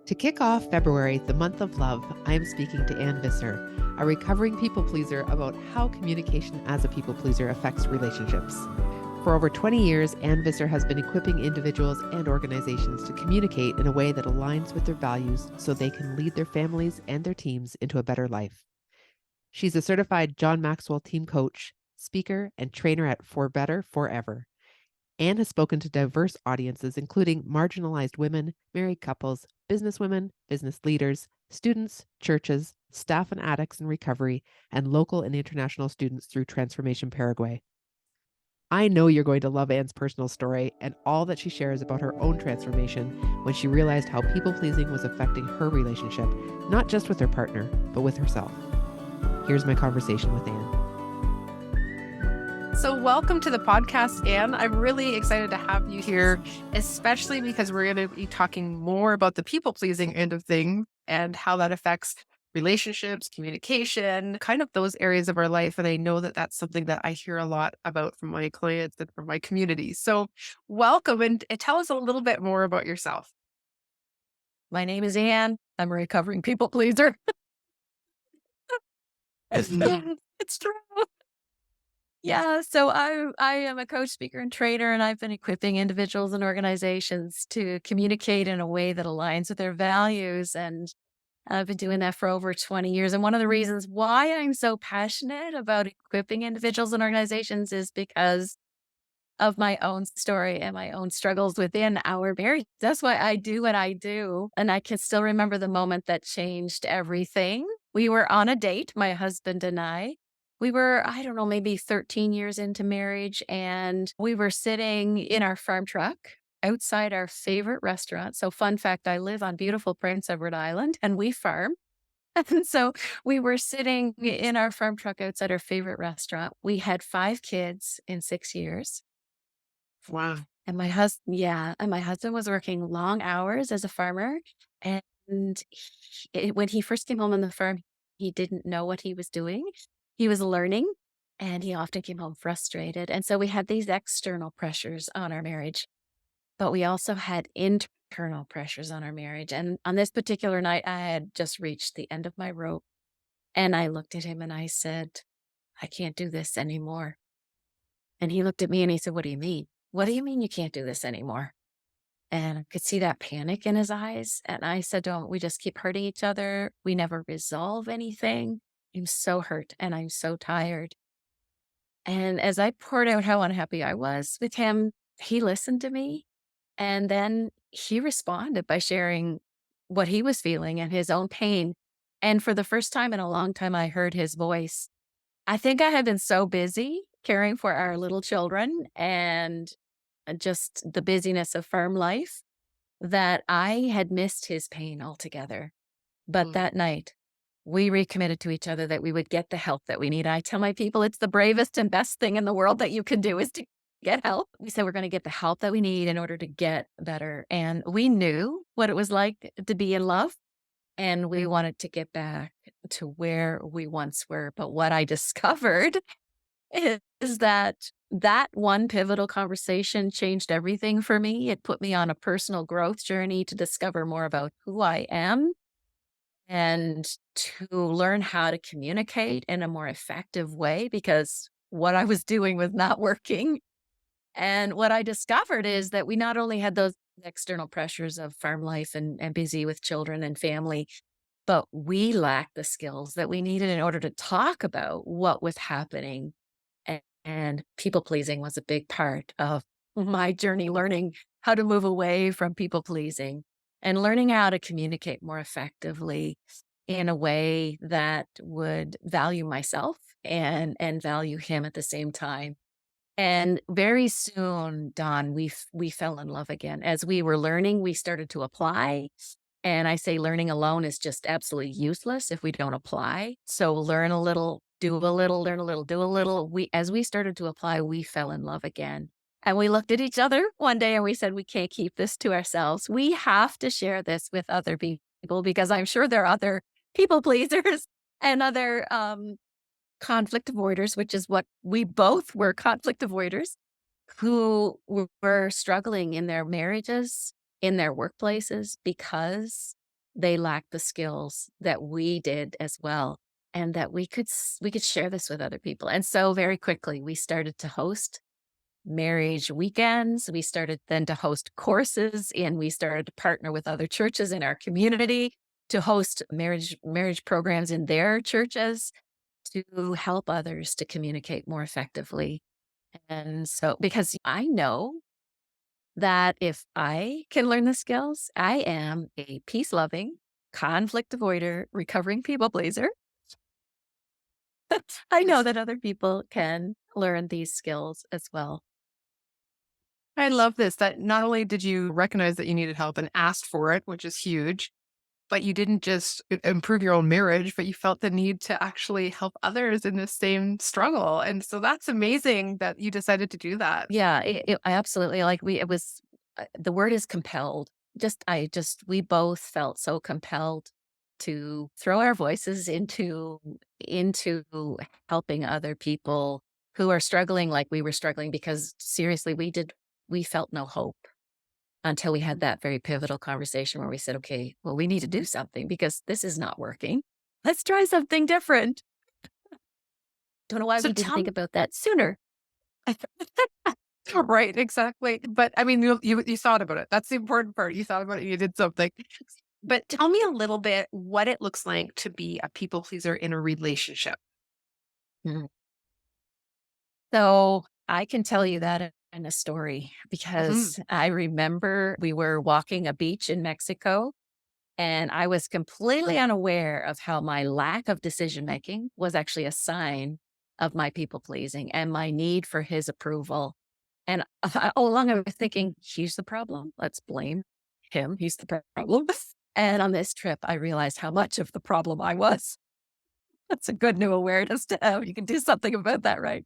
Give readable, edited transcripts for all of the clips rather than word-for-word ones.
To kick off February, the month of love, I am speaking to Ann Visser, a recovering people pleaser, about how communication as a people pleaser affects relationships. For over 20 years, Ann Visser has been equipping individuals and organizations to communicate in a way that aligns with their values so they can lead their families and their teams into a better life. She's a certified John Maxwell team coach, speaker, and trainer at For Better Forever. Ann has spoken to diverse audiences, including marginalized women, married couples, businesswomen, business leaders, students, churches, staff and addicts in recovery, and local and international students through Transformation Paraguay. I know you're going to love Ann's personal story and all that she shares about her own transformation when she realized how people-pleasing was affecting her relationship, not just with her partner, but with herself. Here's my conversation with Ann. So welcome to the podcast, Ann. I'm really excited to have you here, especially because we're going to be talking more about the people-pleasing end of things and how that affects relationships, communication, kind of those areas of our life. And I know that that's something that I hear a lot about from my clients and from my community. So welcome, and tell us a little bit more about yourself. My name is Ann. I'm a recovering people pleaser. It's true. Yeah, so I am a coach, speaker, and trainer, and I've been equipping individuals and organizations to communicate in a way that aligns with their values. And I've been doing that for over 20 years. And one of the reasons why I'm so passionate about equipping individuals and organizations is because of my own story and my own struggles within our marriage. That's why I do what I do. And I can still remember the moment that changed everything. We were on a date, my husband and I. We were, I don't know, maybe 13 years into marriage, and we were sitting in our farm truck outside our favorite restaurant. So, fun fact, I live on beautiful Prince Edward Island and we farm. And so we were sitting in our farm truck outside our favorite restaurant. We had 5 kids in 6 years. Wow. And my husband was working long hours as a farmer. And when he first came home on the farm, he didn't know what he was doing. He was learning, and he often came home frustrated. And so we had these external pressures on our marriage, but we also had internal pressures on our marriage. And on this particular night, I had just reached the end of my rope. And I looked at him and I said, I can't do this anymore. And he looked at me and he said, what do you mean? What do you mean you can't do this anymore? And I could see that panic in his eyes. And I said, don't we just keep hurting each other? We never resolve anything. I'm so hurt and I'm so tired. And as I poured out how unhappy I was with him, he listened to me. And then he responded by sharing what he was feeling and his own pain. And for the first time in a long time, I heard his voice. I think I had been so busy caring for our little children and just the busyness of farm life that I had missed his pain altogether. But that night, we recommitted to each other that we would get the help that we need. I tell my people it's the bravest and best thing in the world that you can do is to get help. We said we're going to get the help that we need in order to get better. And we knew what it was like to be in love. And we wanted to get back to where we once were. But what I discovered is that one pivotal conversation changed everything for me. It put me on a personal growth journey to discover more about who I am and to learn how to communicate in a more effective way because what I was doing was not working. And what I discovered is that we not only had those external pressures of farm life and busy with children and family, but we lacked the skills that we needed in order to talk about what was happening. And people pleasing was a big part of my journey, learning how to move away from people pleasing and learning how to communicate more effectively in a way that would value myself and value him at the same time. And very soon, Don, we fell in love again. As we were learning, we started to apply. And I say learning alone is just absolutely useless if we don't apply. So learn a little, do a little, learn a little, do a little. As we started to apply, we fell in love again. And we looked at each other one day and we said, we can't keep this to ourselves. We have to share this with other people because I'm sure there are other people pleasers and other conflict avoiders, which is what we both were, conflict avoiders, who were struggling in their marriages, in their workplaces, because they lacked the skills that we did as well, and that we could share this with other people. And so very quickly we started to host marriage weekends. We started then to host courses, and we started to partner with other churches in our community to host marriage programs in their churches to help others to communicate more effectively. And so because I know that if I can learn the skills, I am a peace-loving, conflict avoider, recovering people pleaser. I know Yes. that other people can learn these skills as well. I love this, that not only did you recognize that you needed help and asked for it, which is huge, but you didn't just improve your own marriage, but you felt the need to actually help others in this same struggle. And so that's amazing that you decided to do that. Yeah, I absolutely like it was the word is compelled. We both felt so compelled to throw our voices into helping other people who are struggling like we were struggling because seriously, we felt no hope until we had that very pivotal conversation where we said, "Okay, well, we need to do something because this is not working. Let's try something different." Don't know why So we didn't tell think me, about that sooner. right, exactly. But I mean, you thought about it. That's the important part. You thought about it. You did something. But tell me a little bit what it looks like to be a people pleaser in a relationship. Mm. So I can tell you that in a story Mhm. because I remember we were walking a beach in Mexico and I was completely unaware of how my lack of decision making was actually a sign of my people pleasing and my need for his approval. And all along I was thinking, he's the problem. Let's blame him. He's the problem. And on this trip, I realized how much of the problem I was. That's a good new awareness to have. You can do something about that, right?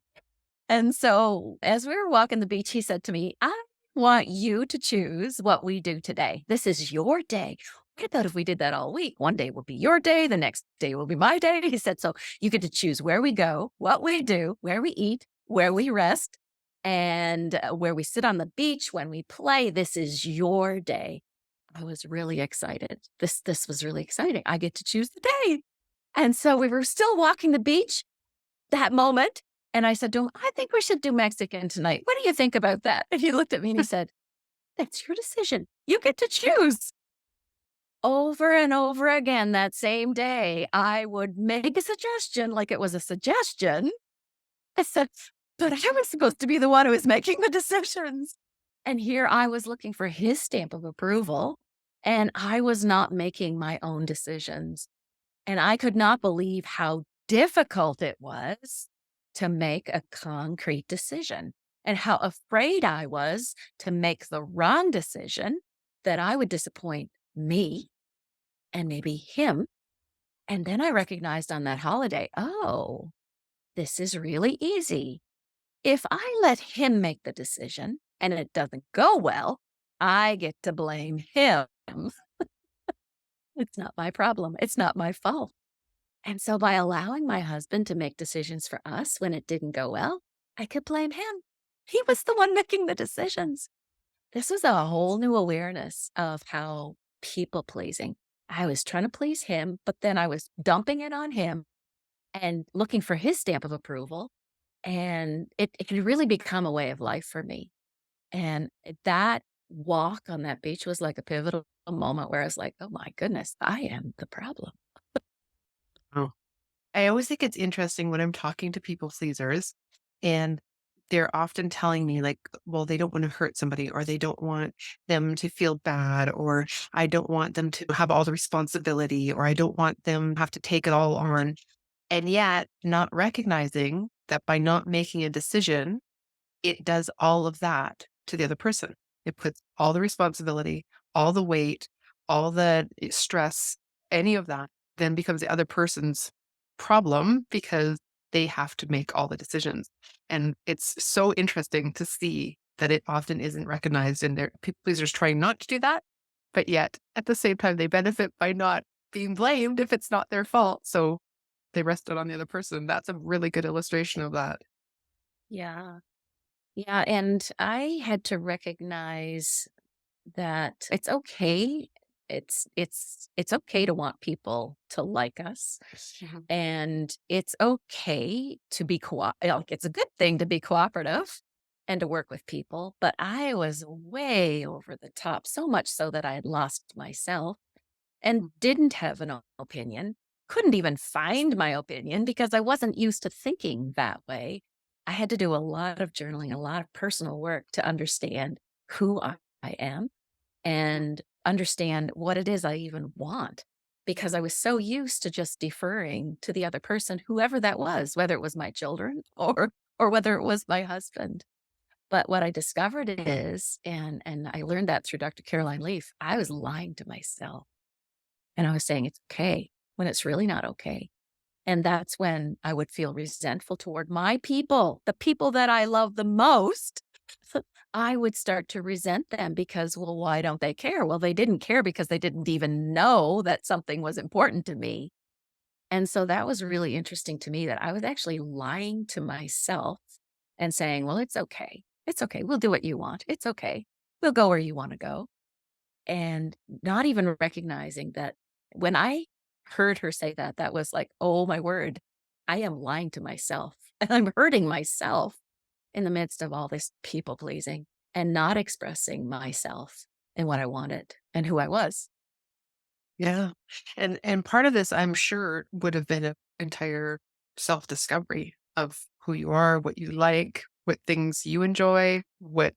And so, as we were walking the beach, he said to me, I want you to choose what we do today. This is your day. What about if we did that all week? One day will be your day, the next day will be my day. He said, so you get to choose where we go, what we do, where we eat, where we rest, and where we sit on the beach when we play. This is your day. I was really excited. This was really exciting. I get to choose the day. And so we were still walking the beach that moment, and I said to him, "I think we should do Mexican tonight. What do you think about that?" And he looked at me and he said, "That's your decision. You get to choose." Over and over again that same day, I would make a suggestion like it was a suggestion. I said, "But I was supposed to be the one who was making the decisions." And here I was looking for his stamp of approval, and I was not making my own decisions. And I could not believe how difficult it was to make a concrete decision and how afraid I was to make the wrong decision that I would disappoint me and maybe him. And then I recognized on that holiday, oh, this is really easy. If I let him make the decision and it doesn't go well, I get to blame him. It's not my problem. It's not my fault. And so by allowing my husband to make decisions for us when it didn't go well, I could blame him. He was the one making the decisions. This was a whole new awareness of how people pleasing. I was trying to please him, but then I was dumping it on him and looking for his stamp of approval. And it could really become a way of life for me. And that walk on that beach was like a pivotal moment where I was like, oh my goodness, I am the problem. Oh, I always think it's interesting when I'm talking to people pleasers and they're often telling me like, well, they don't want to hurt somebody or they don't want them to feel bad or I don't want them to have all the responsibility or I don't want them to have to take it all on. And yet not recognizing that by not making a decision, it does all of that to the other person. It puts all the responsibility, all the weight, all the stress, any of that then becomes the other person's problem because they have to make all the decisions. And it's so interesting to see that it often isn't recognized and their people pleasers trying not to do that. But yet at the same time, they benefit by not being blamed if it's not their fault. So they rest it on the other person. That's a really good illustration of that. Yeah. Yeah, and I had to recognize that it's okay it's okay to want people to like us, Mhm. and it's okay to be like, it's a good thing to be cooperative and to work with people, but I was way over the top, so much so that I had lost myself and didn't have an opinion, couldn't even find my opinion because I wasn't used to thinking that way. I had to do a lot of journaling, a lot of personal work to understand who I am and understand what it is I even want. Because I was so used to just deferring to the other person, whoever that was, whether it was my children or whether it was my husband. But what I discovered is, and I learned that through Dr. Caroline Leaf, I was lying to myself. And I was saying it's okay when it's really not okay. And that's when I would feel resentful toward my people, the people that I love the most. I would start to resent them because, well, why don't they care? Well, they didn't care because they didn't even know that something was important to me. And so that was really interesting to me that I was actually lying to myself and saying, well, it's okay. It's okay. We'll do what you want. It's okay. We'll go where you want to go. And not even recognizing that when I heard her say that, that was like, oh my word, I am lying to myself and I'm hurting myself in the midst of all this people pleasing and not expressing myself and what I wanted and who I was. Yeah. And part of this, I'm sure, would have been an entire self-discovery of who you are, what you like, what things you enjoy, what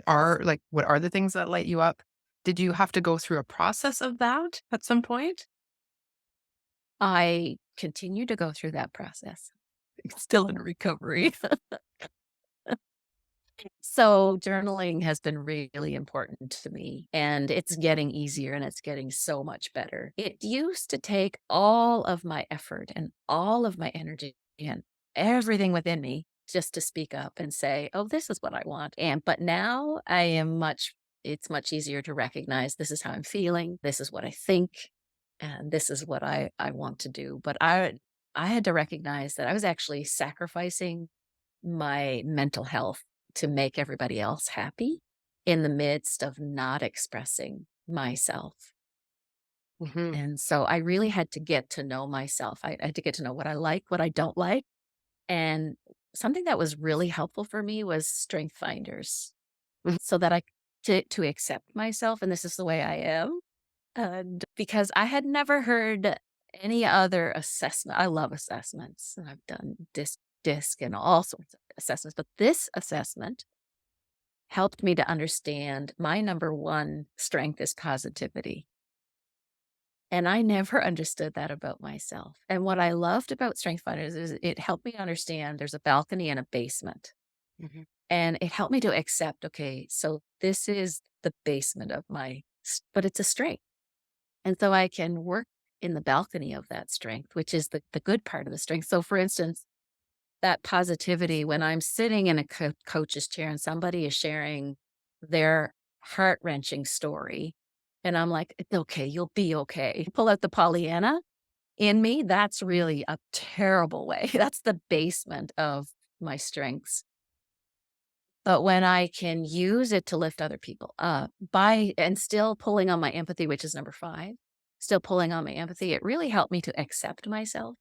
are the things that light you up? Did you have to go through a process of that at some point? I continue to go through that process. Still in recovery. So journaling has been really important to me and it's getting easier and it's getting so much better. It used to take all of my effort and all of my energy and everything within me just to speak up and say, "Oh, this is what I want." And but now I am much it's much easier to recognize this is how I'm feeling, this is what I think, and this is what I want to do. But I had to recognize that I was actually sacrificing my mental health to make everybody else happy in the midst of not expressing myself. Mhm. And so I really had to get to know myself. I had to get to know what I like, what I don't like. And something that was really helpful for me was strength finders Mhm. so that to accept myself and this is the way I am. And because I had never heard any other assessment. I love assessments and I've done disc and all sorts of assessments, but this assessment helped me to understand my number one strength is positivity. And I never understood that about myself. And what I loved about Strength Finders is it helped me understand there's a balcony and a basement. Mhm. And it helped me to accept, okay, so this is the basement of but it's a strength. And so I can work in the balcony of that strength, which is the good part of the strength. So for instance, that positivity when I'm sitting in a coach's chair and somebody is sharing their heart-wrenching story, and I'm like, "It's okay, you'll be okay." Pull out the Pollyanna in me, that's really a terrible way. That's the basement of my strengths. But when I can use it to lift other people up by and still pulling on my empathy, which is number 5, still pulling on my empathy, it really helped me to accept myself,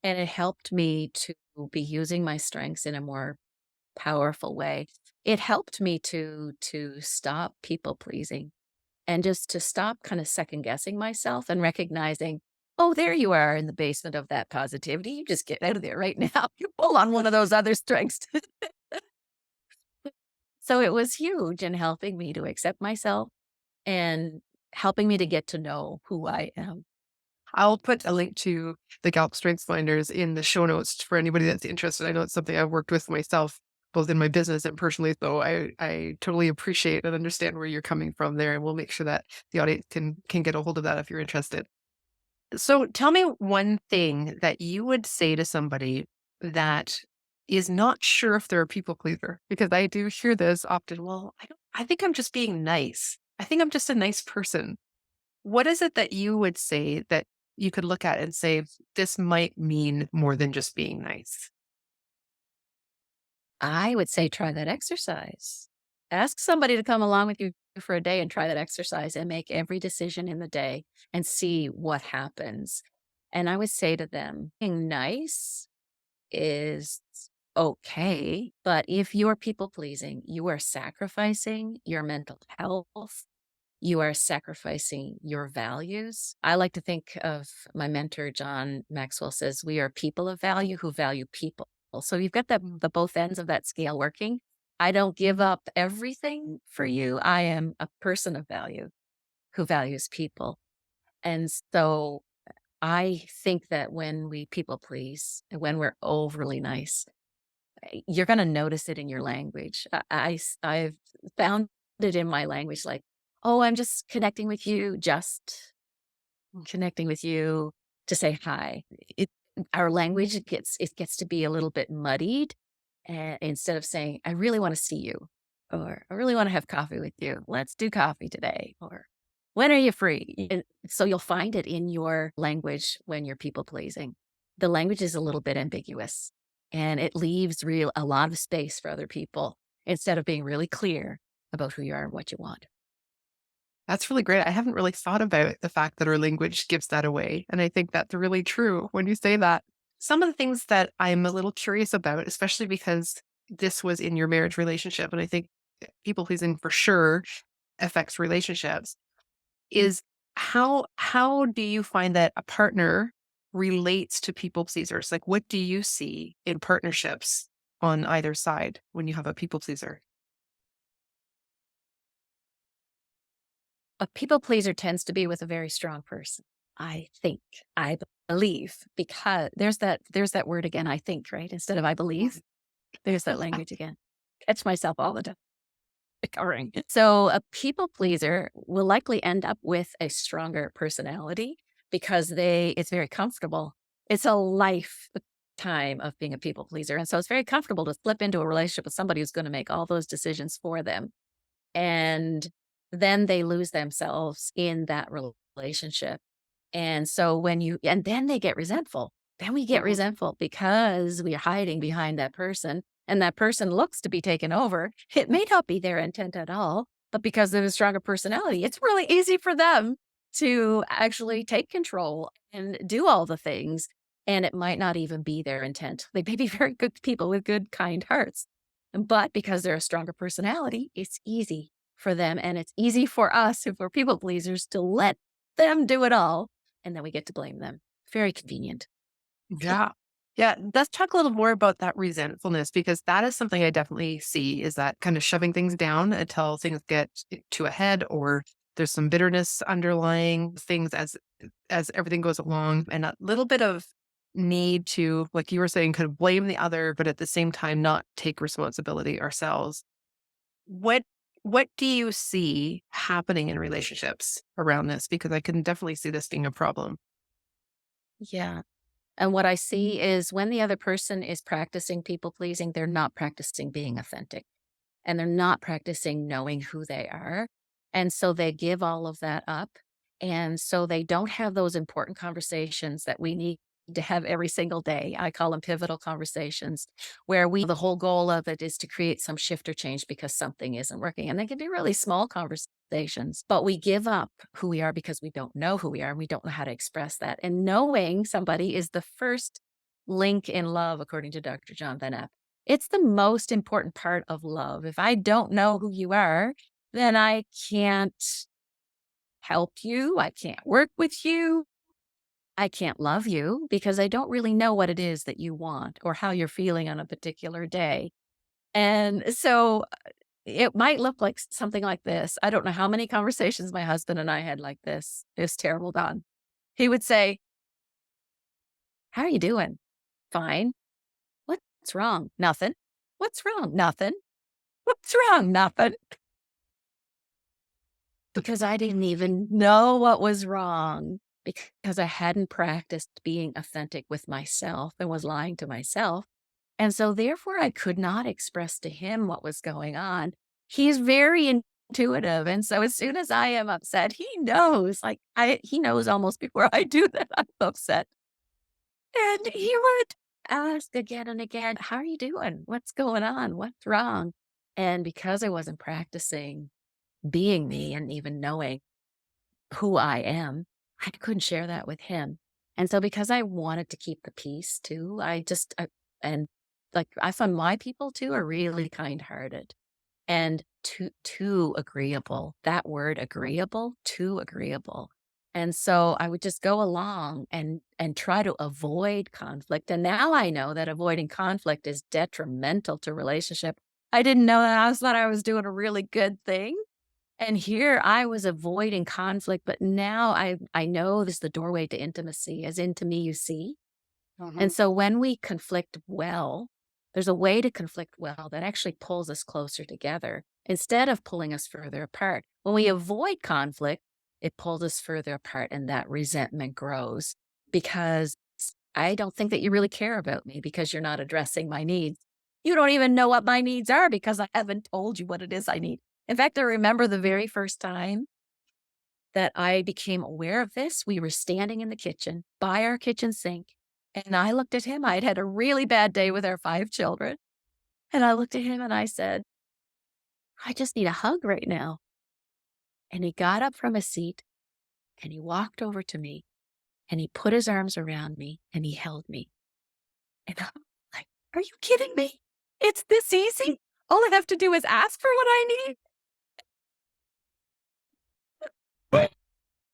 and it helped me to be using my strengths in a more powerful way. It helped me to stop people pleasing and just to stop kind of second guessing myself and recognizing, oh, there you are in the basement of that positivity. You just get out of there right now. You pull on one of those other strengths. So it was huge in helping me to accept myself and helping me to get to know who I am. I'll put a link to the Gallup Strengths Finders in the show notes for anybody that's interested. I know it's something I've worked with myself, both in my business and personally. So I totally appreciate and understand where you're coming from there, and we'll make sure that the audience can get a hold of that if you're interested. So tell me one thing that you would say to somebody that is not sure if they're a people pleaser, because I do hear this often. Well, I think I'm just being nice. I think I'm just a nice person. What is it that you would say that you could look at and say, this might mean more than just being nice? I would say try that exercise. Ask somebody to come along with you for a day and try that exercise and make every decision in the day and see what happens. And I would say to them, being nice is okay, but if you're people pleasing, you are sacrificing your mental health. You are sacrificing your values. I like to think of my mentor, John Maxwell says, we are people of value who value people. So you've got the both ends of that scale working. I don't give up everything for you. I am a person of value who values people. And so I think that when we people please, and when we're overly nice, you're going to notice it in your language. I've found it in my language, like, oh, I'm just connecting with you, just connecting with you to say hi. It, our language it gets to be a little bit muddied, and instead of saying, I really want to see you, or I really want to have coffee with you. Let's do coffee today, or when are you free? And so you'll find it in your language when you're people pleasing. The language is a little bit ambiguous, and it leaves a lot of space for other people instead of being really clear about who you are and what you want. That's really great. I haven't really thought about the fact that our language gives that away. And I think that's really true when you say that. Some of the things that I'm a little curious about, especially because this was in your marriage relationship, and I think people pleasing for sure affects relationships, is how do you find that a partner relates to people pleasers? Like what do you see in partnerships on either side when you have a people pleaser? A people pleaser tends to be with a very strong person. I think, I believe, because there's that word again, I think, right? Instead of I believe, there's that language again. Catch myself all the time. Recurring. So a people pleaser will likely end up with a stronger personality because it's very comfortable. It's a lifetime of being a people pleaser. And so it's very comfortable to slip into a relationship with somebody who's going to make all those decisions for them. And then they lose themselves in that relationship. And so and then they get resentful. Then we get Mhm. resentful because we are hiding behind that person and that person looks to be taken over. It may not be their intent at all, but because they have a stronger personality, it's really easy for them to actually take control and do all the things. And it might not even be their intent. They may be very good people with good, kind hearts. But because they're a stronger personality, it's easy for them. And it's easy for us, if we're people pleasers, to let them do it all. And then we get to blame them. Very convenient. Yeah. Yeah. Let's talk a little more about that resentfulness because that is something I definitely see is that kind of shoving things down until things get to a head or there's some bitterness underlying things as everything goes along and a little bit of need to, like you were saying, kind of blame the other, but at the same time not take responsibility ourselves. What what do you see happening in relationships around this? Because I can definitely see this being a problem. Yeah. And what I see is when the other person is practicing people pleasing, they're not practicing being authentic and they're not practicing knowing who they are. And so they give all of that up. And so they don't have those important conversations that we need to have every single day. I call them pivotal conversations, where the whole goal of it is to create some shift or change because something isn't working. And they can be really small conversations, but we give up who we are because we don't know who we are and we don't know how to express that. And knowing somebody is the first link in love, according to Dr. John Van Epp. It's the most important part of love. If I don't know who you are, then I can't help you. I can't work with you. I can't love you because I don't really know what it is that you want or how you're feeling on a particular day. And so it might look like something like this. I don't know how many conversations my husband and I had like this. It's terrible, Don. He would say, how are you doing? Fine. What's wrong? Nothing. What's wrong? Nothing. What's wrong? Nothing. Because I didn't even know what was wrong because I hadn't practiced being authentic with myself and was lying to myself. And so therefore I could not express to him what was going on. He's very intuitive. And so as soon as I am upset, he knows, he knows almost before I do that I'm upset. And he would ask again and again, how are you doing? What's going on? What's wrong? And because I wasn't practicing being me and even knowing who I am, I couldn't share that with him. And so because I wanted to keep the peace too, and like I found my people too are really kind-hearted and too agreeable. That word agreeable, too agreeable. And so I would just go along and try to avoid conflict. And now I know that avoiding conflict is detrimental to relationship. I didn't know that. I thought I was doing a really good thing. And here I was avoiding conflict, but now I know this is the doorway to intimacy, as into me you see. And Mhm. so when we conflict well, there's a way to conflict well that actually pulls us closer together instead of pulling us further apart. When we avoid conflict, it pulls us further apart and that resentment grows because I don't think that you really care about me because you're not addressing my needs. You don't even know what my needs are because I haven't told you what it is I need. In fact, I remember the very first time that I became aware of this. We were standing in the kitchen by our kitchen sink, and I looked at him. I had had a really bad day with our 5 children, and I looked at him and I said, "I just need a hug right now." And he got up from his seat and he walked over to me and he put his arms around me and he held me. And I'm like, "Are you kidding me? It's this easy? All I have to do is ask for what I need?"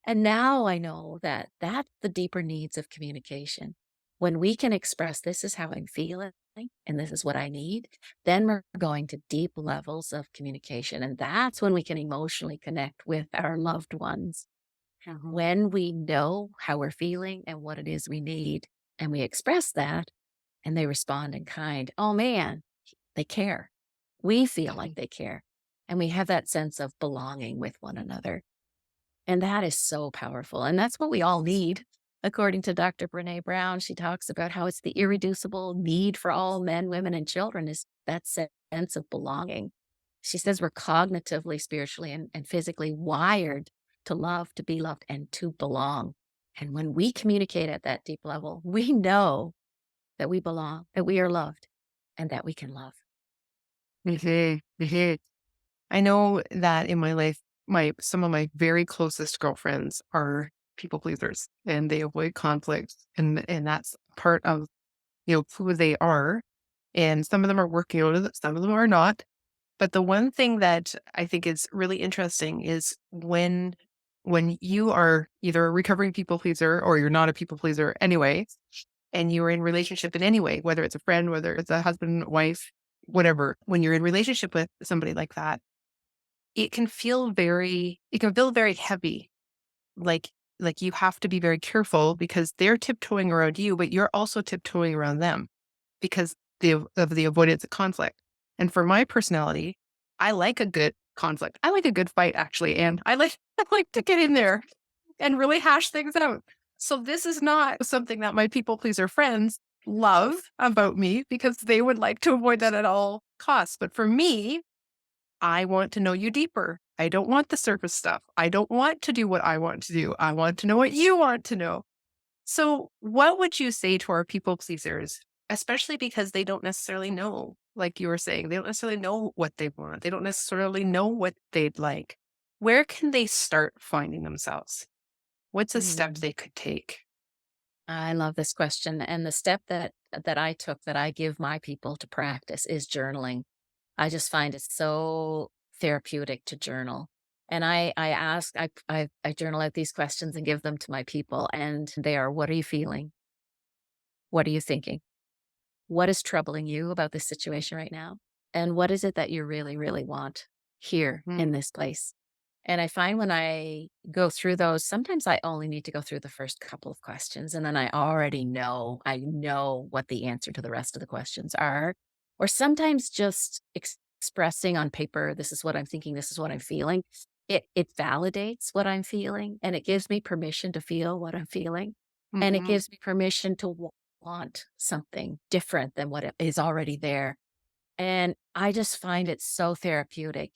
And now I know that that's the deeper needs of communication. When we can express, this is how I'm feeling and this is what I need, then we're going to deep levels of communication. And that's when we can emotionally connect with our loved ones. Mhm. When we know how we're feeling and what it is we need, and we express that, and they respond in kind, oh man, they care. We feel like they care. And we have that sense of belonging with one another. And that is so powerful, and that's what we all need. According to Dr. Brené Brown, she talks about how it's the irreducible need for all men, women, and children is that sense of belonging. She says we're cognitively, spiritually, and physically wired to love, to be loved, and to belong. And when we communicate at that deep level, we know that we belong, that we are loved, and that we can love. Mhm, mhm. I know that in my life, some of my very closest girlfriends are people pleasers and they avoid conflict and that's part of, who they are. And some of them are working out of it, some of them are not. But the one thing that I think is really interesting is when you are either a recovering people pleaser or you're not a people pleaser anyway, and you're in relationship in any way, whether it's a friend, whether it's a husband, wife, whatever, when you're in relationship with somebody like that, it can feel very heavy. Like like you have to be very careful because they're tiptoeing around you, but you're also tiptoeing around them because of the avoidance of conflict. And for my personality, I like a good conflict. I like a good fight actually, and I like to get in there and really hash things out. So this is not something that my people pleaser friends love about me because they would like to avoid that at all costs. But for me, I want to know you deeper. I don't want the surface stuff. I don't want to do what I want to do. I want to know what you want to know. So, what would you say to our people pleasers, especially because they don't necessarily know, like you were saying, they don't necessarily know what they want. They don't necessarily know what they'd like. Where can they start finding themselves? What's a step Mm. they could take? I love this question. And the step that I took that I give my people to practice is journaling. I just find it so therapeutic to journal. And I journal out these questions and give them to my people. And they are, what are you feeling? What are you thinking? What is troubling you about this situation right now? And what is it that you really, really want here Mm, in this place? And I find when I go through those, sometimes I only need to go through the first couple of questions. And then I know what the answer to the rest of the questions are. Or sometimes just expressing on paper, this is what I'm thinking, this is what I'm feeling. It validates what I'm feeling and it gives me permission to feel what I'm feeling. And it mhm, gives me permission to want something different than what is already there. And I just find it so therapeutic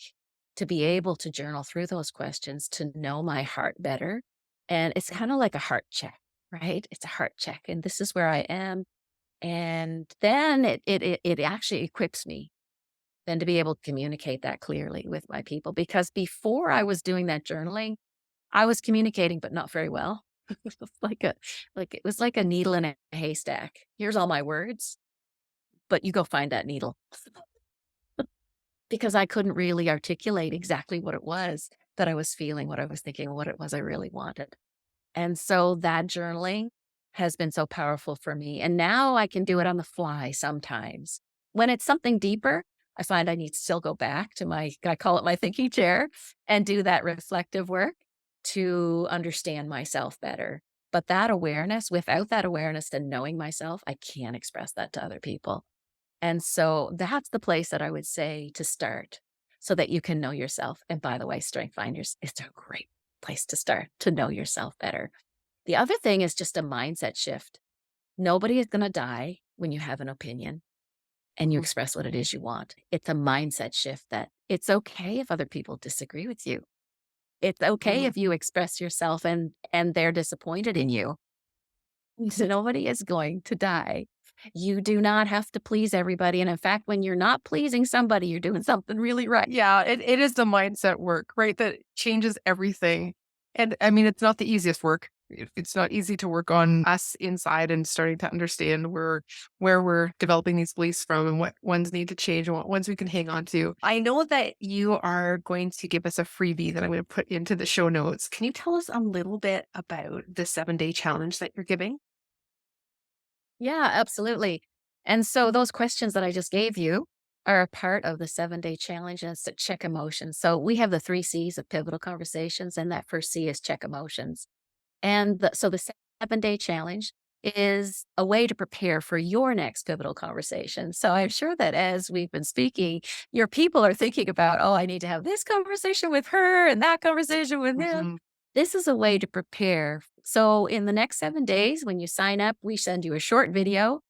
to be able to journal through those questions, to know my heart better. And it's kind of like a heart check, right? It's a heart check. And this is where I am. And then it actually equips me than to be able to communicate that clearly with my people. Because before I was doing that journaling, I was communicating, but not very well. It was like it was like a needle in a haystack. Here's all my words, but you go find that needle. Because I couldn't really articulate exactly what it was that I was feeling, what I was thinking, what it was I really wanted. And so that journaling has been so powerful for me. And now I can do it on the fly sometimes. When it's something deeper, I find I need to still go back to I call it my thinking chair, and do that reflective work to understand myself better. But that awareness, without that awareness and knowing myself, I can't express that to other people. And so that's the place that I would say to start so that you can know yourself. And by the way, Strength Finders is a great place to start to know yourself better. The other thing is just a mindset shift. Nobody is going to die when you have an opinion and you Mhm. express what it is you want. It's a mindset shift that it's okay if other people disagree with you. It's okay Mhm. if you express yourself and they're disappointed in you. Nobody is going to die. You do not have to please everybody. And in fact, when you're not pleasing somebody, you're doing something really right. Yeah, it is the mindset work, right? That changes everything. And I mean, it's not the easiest work. It's not easy to work on us inside and starting to understand where we're developing these beliefs from and what ones need to change and what ones we can hang on to. I know that you are going to give us a freebie that I'm going to put into the show notes. Can you tell us a little bit about the 7-day challenge that you're giving? Yeah, absolutely. And so those questions that I just gave you are a part of the 7-day challenge, and it's to check emotions. So we have the 3 C's of pivotal conversations, and that first C is check emotions. And so the 7-day challenge is a way to prepare for your next pivotal conversation. So I'm sure that as we've been speaking, your people are thinking about, oh, I need to have this conversation with her and that conversation with him. Mhm. This is a way to prepare. So in the next 7 days, when you sign up, we send you a short video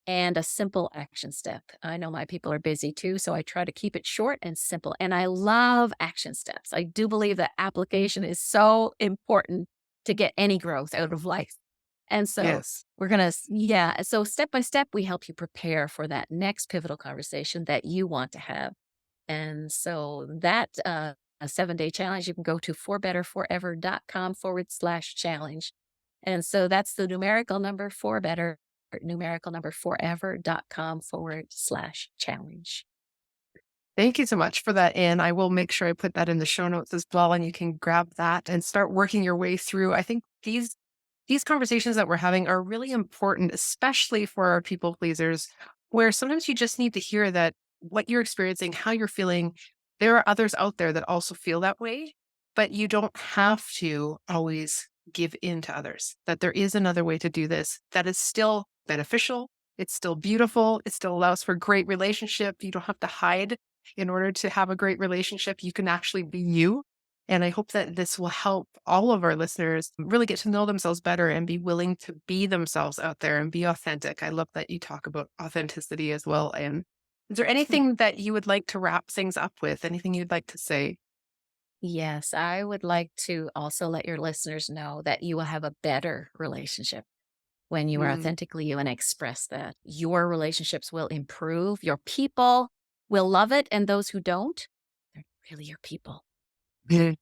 and a simple action step. I know my people are busy too, so I try to keep it short and simple. And I love action steps. I do believe that application is so important to get any growth out of life. And so Yes. we're going to, yeah. So step by step, we help you prepare for that next pivotal conversation that you want to have. And so that a 7-day challenge, you can go to forbetterforever.com/challenge. And so that's the numerical number for better, numerical number forever.com/challenge. Thank you so much for that, Anne. I will make sure I put that in the show notes as well, and you can grab that and start working your way through. I think these conversations that we're having are really important, especially for our people pleasers, where sometimes you just need to hear that what you're experiencing, how you're feeling, there are others out there that also feel that way, but you don't have to always give in to others. That there is another way to do this that is still beneficial. It's still beautiful. It still allows for great relationship. You don't have to hide in order to have a great relationship. You can actually be you. And I hope that this will help all of our listeners really get to know themselves better and be willing to be themselves out there and be authentic. I love that you talk about authenticity as well. And is there anything that you would like to wrap things up with? Anything you'd like to say? Yes, I would like to also let your listeners know that you will have a better relationship when you are Mm. authentically you and express that. Your relationships will improve, your people will love it, and those who don't, they're really your people. Yeah.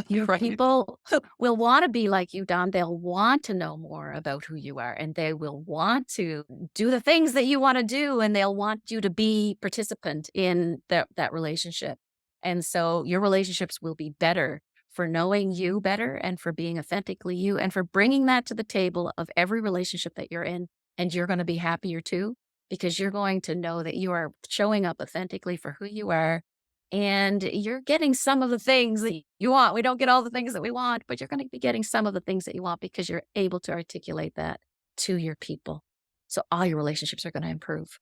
Your Right. people will want to be like you, Don. They'll want to know more about who you are, and they will want to do the things that you want to do, and they'll want you to be participant in that relationship. And so your relationships will be better for knowing you better and for being authentically you and for bringing that to the table of every relationship that you're in. And you're going to be happier too, because you're going to know that you are showing up authentically for who you are and you're getting some of the things that you want. We don't get all the things that we want, but you're going to be getting some of the things that you want because you're able to articulate that to your people. So all your relationships are going to improve.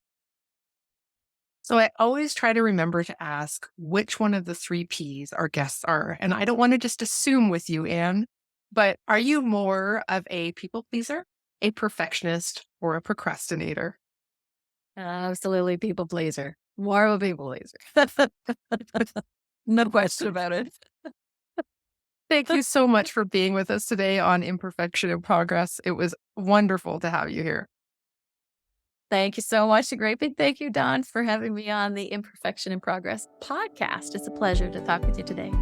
So I always try to remember to ask which one of the 3 Ps our guests are. And I don't want to just assume with you, Anne, but are you more of a people pleaser, a perfectionist, or a procrastinator? Absolutely people pleaser. More of a people pleaser. No question about it. Thank you so much for being with us today on Imperfection in Progress. It was wonderful to have you here. Thank you so much. A great big thank you, Don, for having me on the Imperfection in Progress podcast. It's a pleasure to talk with you today.